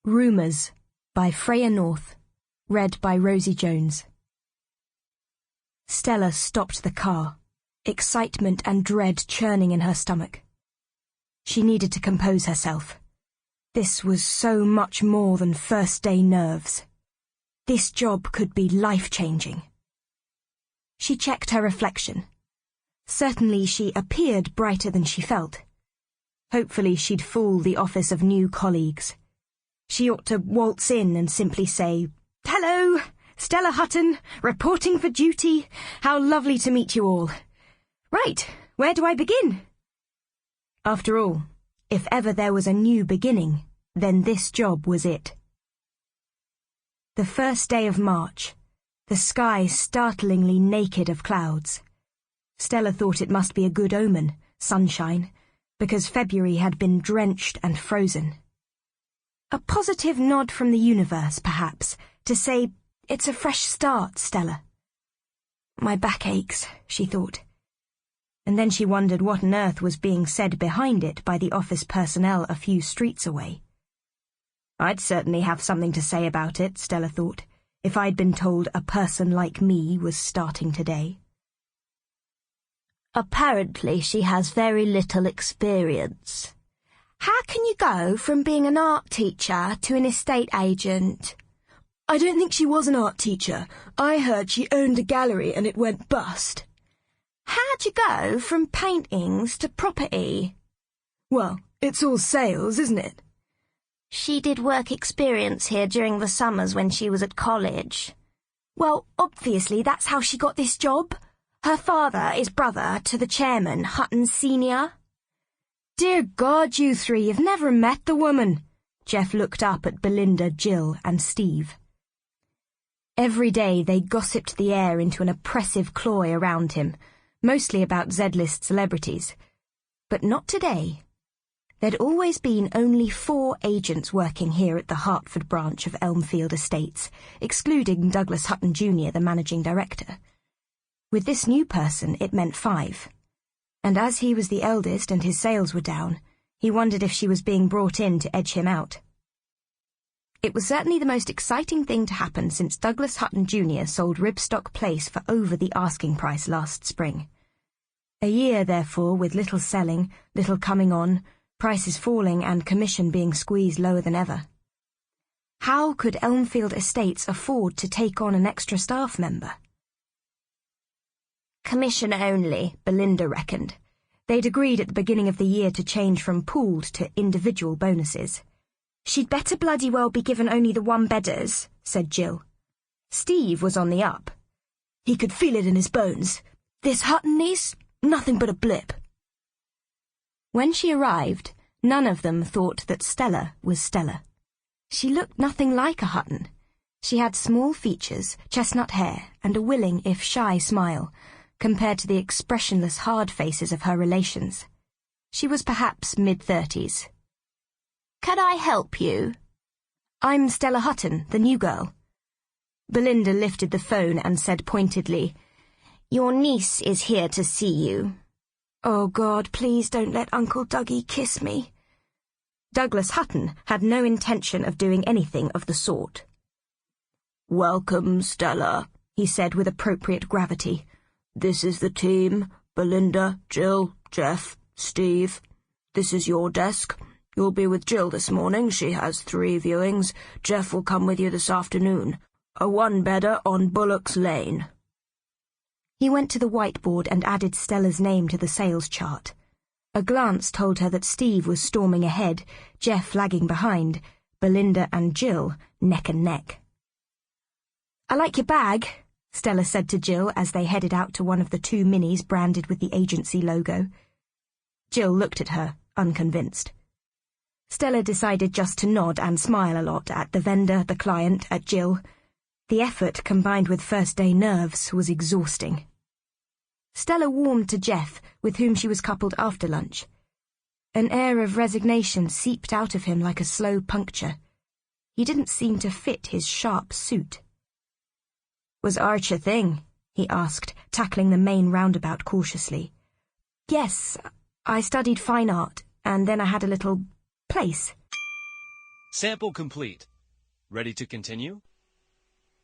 Rumours by Freya North, read by Rosie Jones. Stella stopped the car, excitement and dread churning in her stomach. She needed to compose herself. This was so much more than first-day nerves. This job could be life-changing. She checked her reflection. Certainly she appeared brighter than she felt. Hopefully she'd fool the office of new colleagues. She ought to waltz in and simply say, "Hello, Stella Hutton, reporting for duty. How lovely to meet you all. Right, where do I begin?" After all, if ever there was a new beginning, then this job was it. The first day of March, the sky startlingly naked of clouds. Stella thought it must be a good omen, sunshine, because February had been drenched and frozen. A positive nod from the universe, perhaps, to say, "It's a fresh start, Stella." My back aches, she thought. And then she wondered what on earth was being said behind it by the office personnel a few streets away. I'd certainly have something to say about it, Stella thought, if I'd been told a person like me was starting today. Apparently she has very little experience. How can you go from being an art teacher to an estate agent? I don't think she was an art teacher. I heard she owned a gallery and it went bust. How'd you go from paintings to property? Well, it's all sales, isn't it? She did work experience here during the summers when she was at college. Well, obviously that's how she got this job. Her father is brother to the chairman, Hutton Senior. Dear God, you three, you've never met the woman. Jeff looked up at Belinda, Jill, and Steve. Every day they gossiped the air into an oppressive cloy around him, mostly about Z-list celebrities. But not today. There'd always been only 4 agents working here at the Hertford branch of Elmfield Estates, excluding Douglas Hutton Jr., the managing director. With this new person, it meant 5. And as he was the eldest and his sales were down, he wondered if she was being brought in to edge him out. It was certainly the most exciting thing to happen since Douglas Hutton Jr. sold Ribstock Place for over the asking price last spring. A year, therefore, with little selling, little coming on, prices falling and commission being squeezed lower than ever. How could Elmfield Estates afford to take on an extra staff member? Commission only, Belinda reckoned. They'd agreed at the beginning of the year to change from pooled to individual bonuses. "She'd better bloody well be given only the one-bedders," said Jill. Steve was on the up. He could feel it in his bones. This Hutton niece, nothing but a blip. When she arrived, none of them thought that Stella was Stella. She looked nothing like a Hutton. She had small features, chestnut hair, and a willing, if shy, smile, compared to the expressionless hard faces of her relations. She was perhaps mid-30s. "Can I help you?" "I'm Stella Hutton, the new girl." Belinda lifted the phone and said pointedly, "Your niece is here to see you." "Oh, God, please don't let Uncle Dougie kiss me." Douglas Hutton had no intention of doing anything of the sort. "Welcome, Stella," he said with appropriate gravity. "This is the team, Belinda, Jill, Jeff, Steve. This is your desk. You'll be with Jill this morning. She has 3 viewings. Jeff will come with you this afternoon. A one-bedder on Bullock's Lane." He went to the whiteboard and added Stella's name to the sales chart. A glance told her that Steve was storming ahead, Jeff lagging behind, Belinda and Jill neck and neck. "I like your bag," Stella said to Jill as they headed out to one of the 2 minis branded with the agency logo. Jill looked at her, unconvinced. Stella decided just to nod and smile a lot at the vendor, the client, at Jill. The effort, combined with first-day nerves, was exhausting. Stella warmed to Jeff, with whom she was coupled after lunch. An air of resignation seeped out of him like a slow puncture. He didn't seem to fit his sharp suit. "Was Arch a thing?" he asked, tackling the main roundabout cautiously. "Yes, I studied fine art, and then I had a little place." Sample complete. Ready to continue?